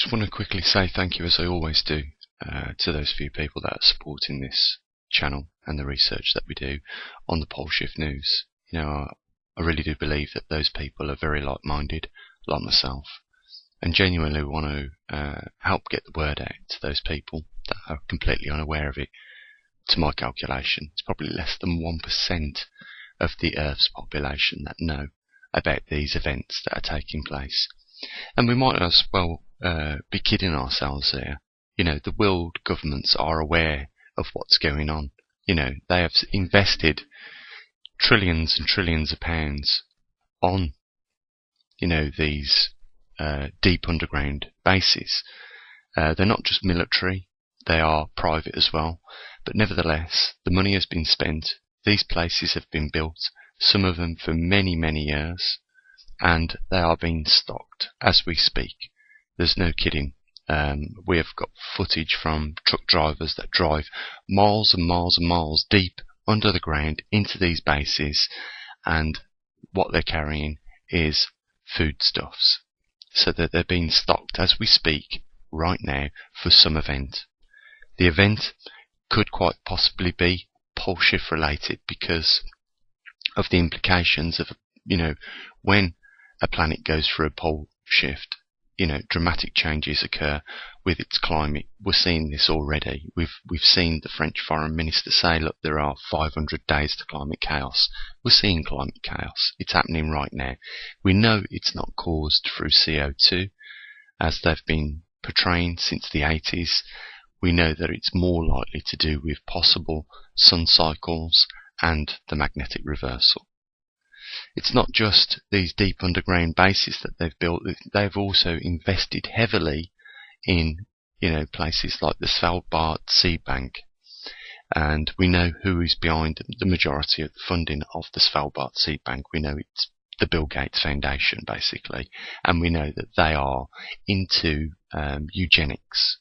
just want to quickly say thank you, as I always do, to those few people that are supporting this channel and the research that we do on the Pole Shift News. I really do believe that those people are very like-minded, like myself, and genuinely want to help get the word out to those people that are completely unaware of it. To my calculation, it's probably less than 1% of the Earth's population that know about these events that are taking place. And we might as well be kidding ourselves here. The world governments are aware of what's going on. They have invested trillions and trillions of pounds on, these deep underground bases. They're not just military, they are private as well. But nevertheless, the money has been spent. These places have been built, some of them for many, many years, and they are being stocked as we speak. There's no kidding. We have got footage from truck drivers that drive miles and miles and miles deep under the ground into these bases, and what they're carrying is foodstuffs, so that they're being stocked as we speak right now for some event. The event could quite possibly be pole shift related because of the implications of, when a planet goes through a pole shift, dramatic changes occur with its climate. We're seeing this already. We've seen the French foreign minister say, look, there are 500 days to climate chaos. We're seeing climate chaos. It's happening right now. We know it's not caused through CO2, as they've been portraying since the 80s. We know that it's more likely to do with possible sun cycles and the magnetic reversal. It's not just these deep underground bases that they've built. They've also invested heavily in, places like the Svalbard Seed Bank. And we know who is behind the majority of the funding of the Svalbard Seed Bank. We know it's the Bill Gates Foundation, basically. And we know that they are into eugenics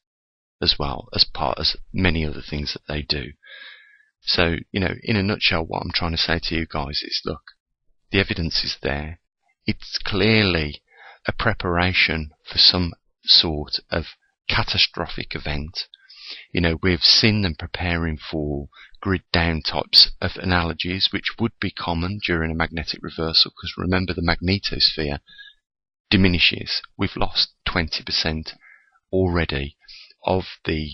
as well, as part of many other things that they do. So, in a nutshell, what I'm trying to say to you guys is, look, the evidence is there. It's clearly a preparation for some sort of catastrophic event. We've seen them preparing for grid down types of analogies, which would be common during a magnetic reversal, because remember, the magnetosphere diminishes. We've lost 20% already of the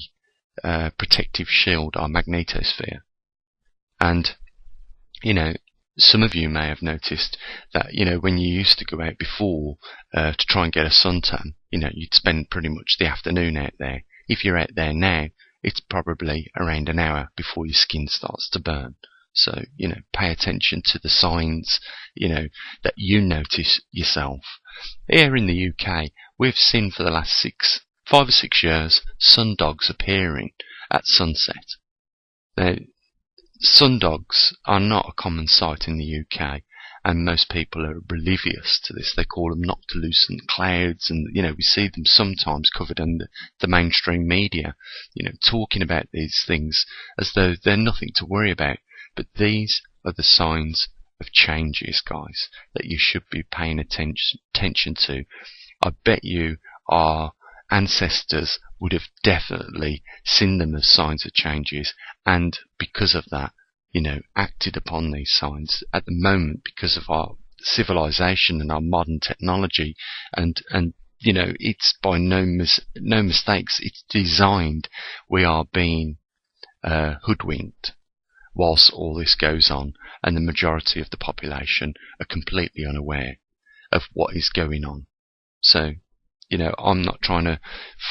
protective shield, our magnetosphere. And, some of you may have noticed that, when you used to go out before to try and get a suntan, you'd spend pretty much the afternoon out there. If you're out there now, it's probably around an hour before your skin starts to burn. So, pay attention to the signs, that you notice yourself. Here in the UK, we've seen for the last 5 or 6 years, sundogs appearing at sunset. Now, sundogs are not a common sight in the UK, and most people are oblivious to this. They call them noctilucent clouds, and we see them sometimes covered in the mainstream media, talking about these things as though they're nothing to worry about. But these are the signs of changes, guys, that you should be paying attention to. I bet you our ancestors would have definitely seen them as signs of changes, and because of that, acted upon these signs. At the moment, because of our civilization and our modern technology, and it's by no mistakes, it's designed. We are being hoodwinked whilst all this goes on, and the majority of the population are completely unaware of what is going on. So, I'm not trying to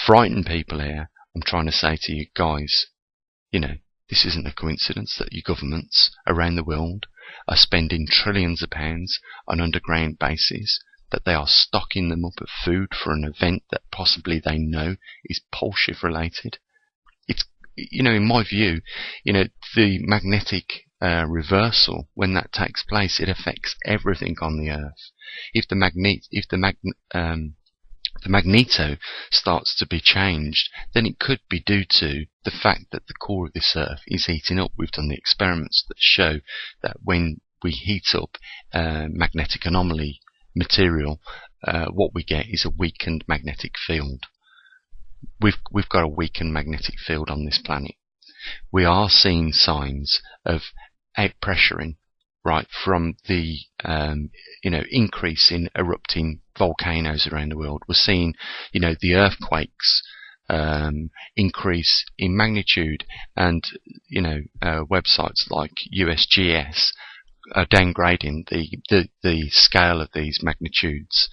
frighten people here. I'm trying to say to you guys, this isn't a coincidence that your governments around the world are spending trillions of pounds on underground bases, that they are stocking them up with food for an event that possibly they know is pole shift related. It's, in my view, the magnetic reversal, when that takes place, it affects everything on the Earth. If the magneto starts to be changed, then it could be due to the fact that the core of this Earth is heating up. We've done the experiments that show that when we heat up magnetic anomaly material, what we get is a weakened magnetic field. we've got a weakened magnetic field on this planet. We are seeing signs of outpressuring, right, from the increase in erupting volcanoes around the world. We're seeing, the earthquakes increase in magnitude, and websites like USGS are downgrading the scale of these magnitudes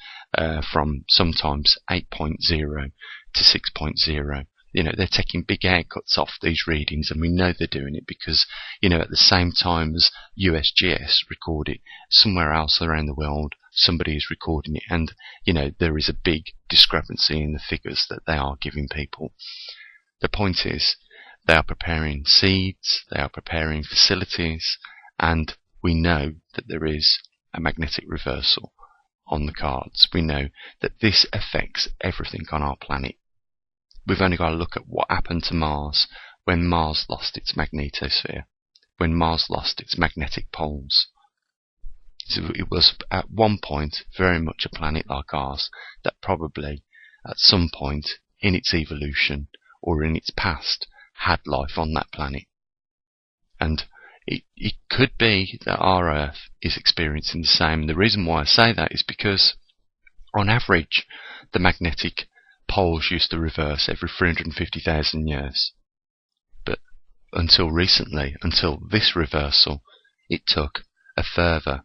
from sometimes 8.0 to 6.0. They're taking big haircuts off these readings, and we know they're doing it because, at the same time as USGS record it, somewhere else around the world, somebody is recording it, and, there is a big discrepancy in the figures that they are giving people. The point is, they are preparing seeds, they are preparing facilities, and we know that there is a magnetic reversal on the cards. We know that this affects everything on our planet. We've only got to look at what happened to Mars when Mars lost its magnetosphere, when Mars lost its magnetic poles. So it was at one point very much a planet like ours that probably at some point in its evolution or in its past had life on that planet. And it could be that our Earth is experiencing the same. The reason why I say that is because on average the magnetic poles used to reverse every 350,000 years. But until recently, until this reversal, it took a further,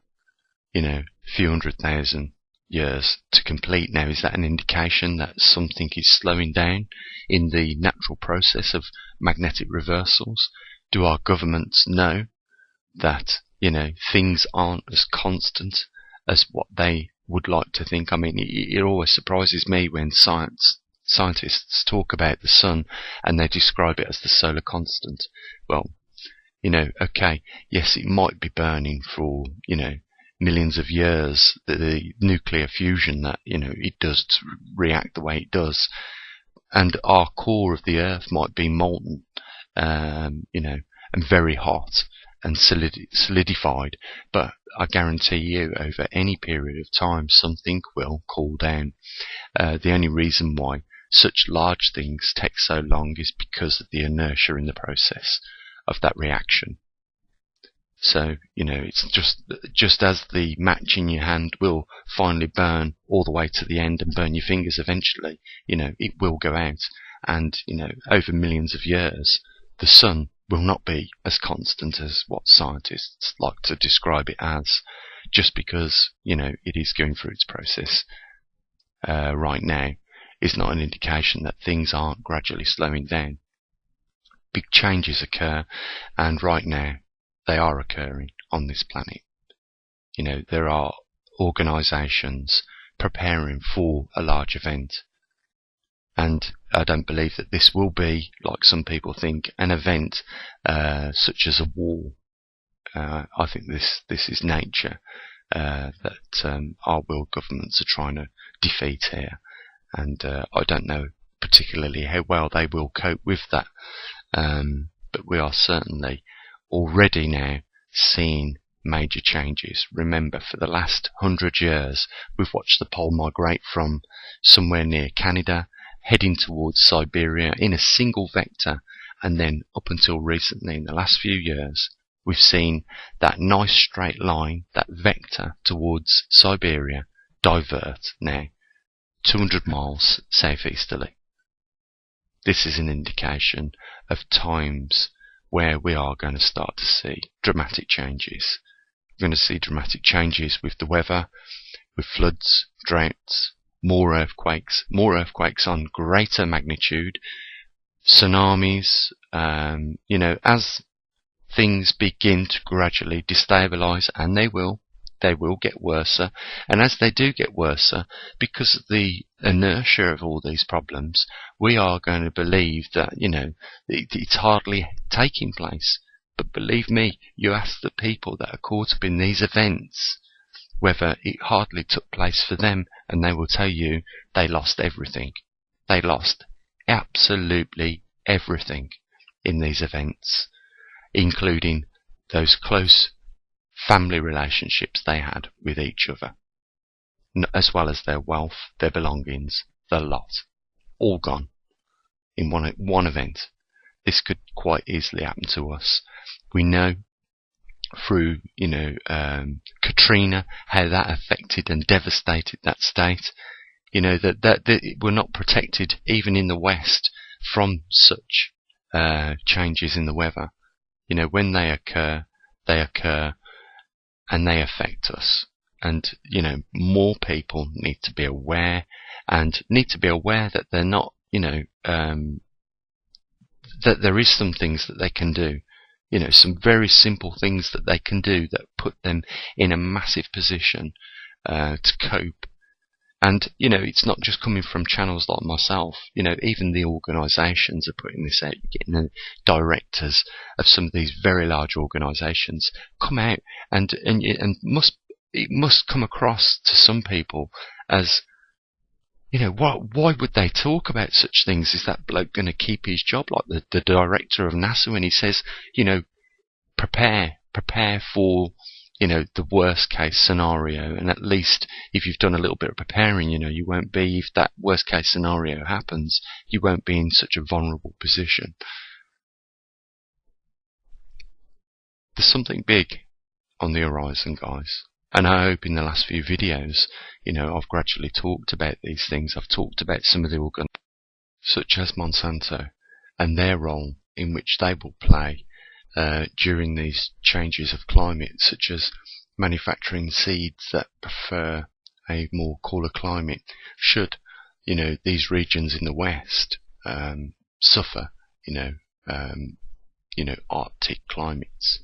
few 100,000 years to complete. Now, is that an indication that something is slowing down in the natural process of magnetic reversals? Do our governments know that, things aren't as constant as what they would like to think? I mean, it always surprises me when scientists talk about the sun and they describe it as the solar constant. Well, okay, yes, it might be burning for, millions of years, the nuclear fusion that, it does to react the way it does. And our core of the Earth might be molten, and very hot and solidified, but I guarantee you over any period of time something will cool down. The only reason why such large things take so long is because of the inertia in the process of that reaction. So, it's just as the match in your hand will finally burn all the way to the end and burn your fingers eventually, it will go out. And, over millions of years, the sun will not be as constant as what scientists like to describe it as, just because, it is going through its process right now, is not an indication that things aren't gradually slowing down. Big changes occur, and right now they are occurring on this planet. There are organisations preparing for a large event, and I don't believe that this will be, like some people think, an event such as a war. I think this is nature that our world governments are trying to defeat here, and I don't know particularly how well they will cope with that, but we are certainly already now seeing major changes. Remember, for the last 100 years we've watched the pole migrate from somewhere near Canada heading towards Siberia in a single vector, and then up until recently, in the last few years, we've seen that nice straight line, that vector towards Siberia, divert now 200 miles southeasterly. This is an indication of times where we are going to start to see dramatic changes. We're going to see dramatic changes with the weather, with floods, droughts, more earthquakes on greater magnitude, tsunamis, as things begin to gradually destabilise, and they will get worse, and as they do get worse, because of the inertia of all these problems, we are going to believe that, it's hardly taking place. But believe me, you ask the people that are caught up in these events whether it hardly took place for them, and they will tell you they lost everything. They lost absolutely everything in these events, including those close family relationships they had with each other, as well as their wealth, their belongings, the lot, all gone. in one event. This could quite easily happen to us. We know through, Katrina, how that affected and devastated that state. That we're not protected, even in the West, from such changes in the weather. When they occur and they affect us. And, more people need to be aware, and need to be aware that they're not, that there is some things that they can do. Some very simple things that they can do that put them in a massive position to cope. And, it's not just coming from channels like myself. Even the organisations are putting this out. You're getting the directors of some of these very large organisations come out and it must come across to some people as, why would they talk about such things? Is that bloke going to keep his job? Like the director of NASA, when he says, prepare for, the worst case scenario. And at least if you've done a little bit of preparing, you won't be, if that worst case scenario happens, you won't be in such a vulnerable position. There's something big on the horizon, guys. And I hope in the last few videos, I've gradually talked about these things. I've talked about some of the organs, such as Monsanto, and their role in which they will play during these changes of climate, such as manufacturing seeds that prefer a more cooler climate. Should, these regions in the West suffer, Arctic climates,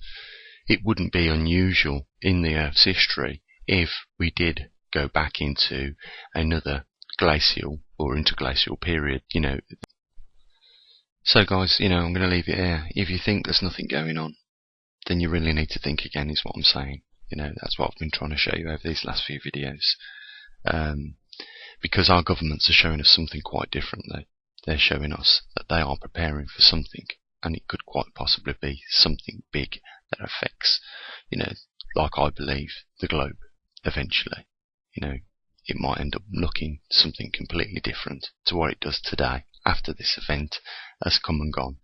it wouldn't be unusual in the Earth's history if we did go back into another glacial or interglacial period, So guys, I'm going to leave it here. If you think there's nothing going on, then you really need to think again, is what I'm saying. That's what I've been trying to show you over these last few videos. Because our governments are showing us something quite differently. They're showing us that they are preparing for something, and it could quite possibly be something big that affects, like I believe, the globe eventually. It might end up looking something completely different to what it does today after this event has come and gone.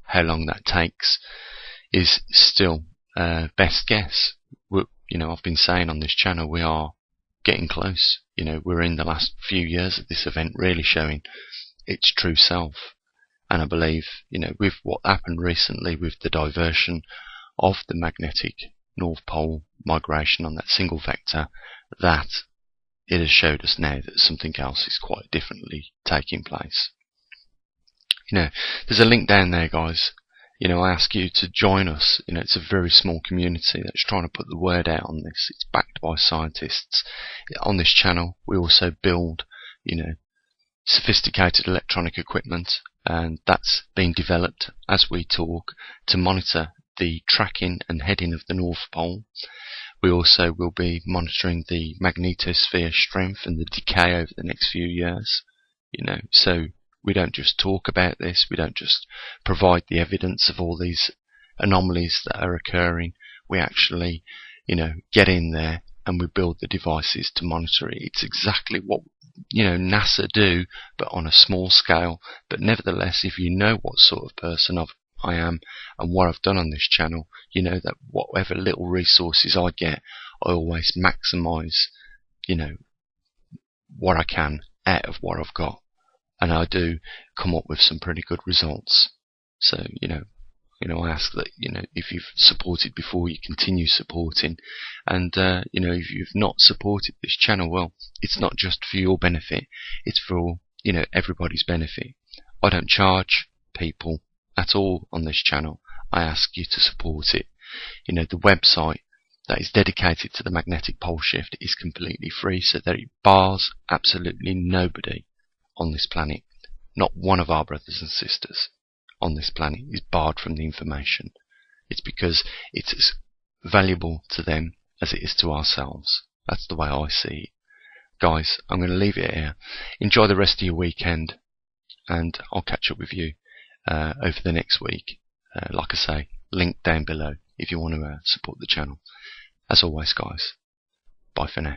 How long that takes is still best guess. I've been saying on this channel, we are getting close. We're in the last few years of this event really showing its true self. And I believe, with what happened recently with the diversion of the magnetic North Pole migration on that single vector, that it has showed us now that something else is quite differently taking place. There's a link down there, guys. I ask you to join us. It's a very small community that's trying to put the word out on this. It's backed by scientists. On this channel, we also build, sophisticated electronic equipment, and that's being developed as we talk to monitor the tracking and heading of the North Pole. We also will be monitoring the magnetosphere strength and the decay over the next few years. So we don't just talk about this, we don't just provide the evidence of all these anomalies that are occurring. We actually, get in there and we build the devices to monitor it. It's exactly what, NASA do, but on a small scale. But nevertheless, if you know what sort of person I am and what I've done on this channel, you know that whatever little resources I get, I always maximise, what I can out of what I've got. And I do come up with some pretty good results. So, I ask that, if you've supported before, you continue supporting. And, if you've not supported this channel, well, it's not just for your benefit. It's for, everybody's benefit. I don't charge people at all on this channel. I ask you to support it. The website that is dedicated to the magnetic pole shift is completely free, so that it bars absolutely nobody on this planet. Not one of our brothers and sisters on this planet is barred from the information. It's because it's as valuable to them as it is to ourselves. That's the way I see it. Guys, I'm going to leave it here. Enjoy the rest of your weekend, and I'll catch up with you over the next week. Like I say, link down below if you want to support the channel. As always, guys, bye for now.